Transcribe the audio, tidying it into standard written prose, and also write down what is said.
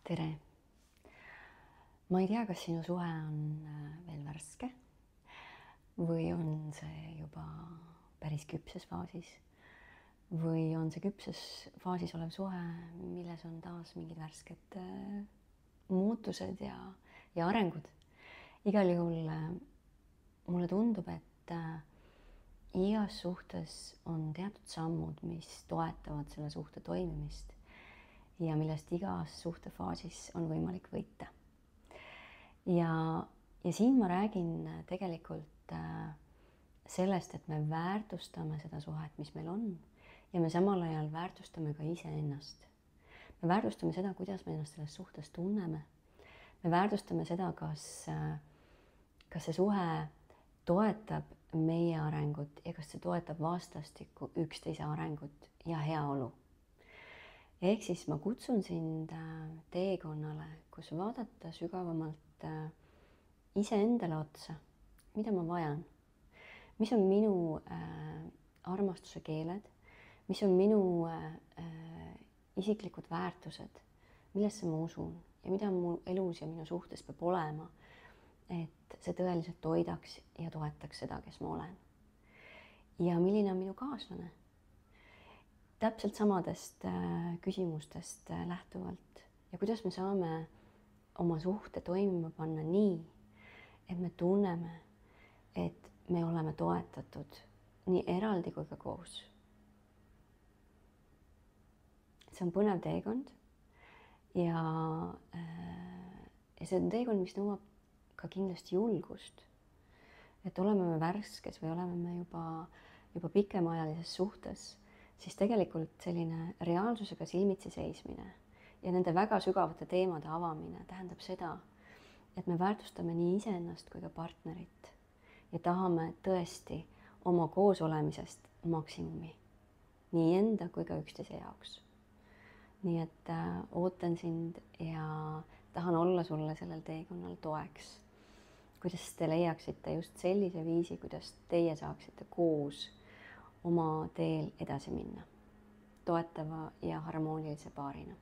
tere! Ma ei tea, kas sinu suhe on veel värske või on see juba päris küpses faasis või on see küpses faasis olev suhe, milles on taas mingid värsked muutused ja arengud. Igal juhul mulle tundub, et igas suhtes on teatud sammud, mis toetavad selle suhte toimimist ja millest igas suhtefaasis on võimalik võita. Ja siin ma räägin tegelikult sellest, et me väärtustame seda suhet, mis meil on, ja me samal ajal väärtustame ka iseennast. Me väärtustame seda, kuidas me ennast selles suhtes tunneme. Me väärtustame seda, kas see suhe toetab meie arengut ja kas see toetab vastastikku üksteise arengut ja heaolu. Ehk siis ma kutsun sind teekonnale, kus vaadata sügavamalt iseendale otsa, mida ma vajan, mis on minu armastuse keeled, mis on minu isiklikud väärtused, millesse ma usun ja mida mu elus ja minu suhtes peab olema, et see tõeliselt toidaks ja toetaks seda, kes ma olen. Ja milline on minu kaaslane? Täpselt samadest küsimustest lähtuvalt ja kuidas me saame oma suhte toimima panna nii, et me tunneme, et me oleme toetatud nii eraldi kui ka koos. See on põnev teekond ja see on teekond, mis nõuab ka kindlasti julgust, et oleme me värskes või oleme me juba pikemaajalises suhtes, siis tegelikult selline reaalsusega silmitsi seismine ja nende väga sügavate teemade avamine tähendab seda, et me väärtustame nii iseennast kui ka partnerit ja tahame tõesti oma koosolemisest maksimumi nii enda kui ka üksteise jaoks. Nii et ootan sind ja tahan olla sulle sellel teekonnal toeks, kuidas te leiaksite just sellise viisi, kuidas teie saaksite koos oma teel edasi minna, toetava ja harmoonilise paarina.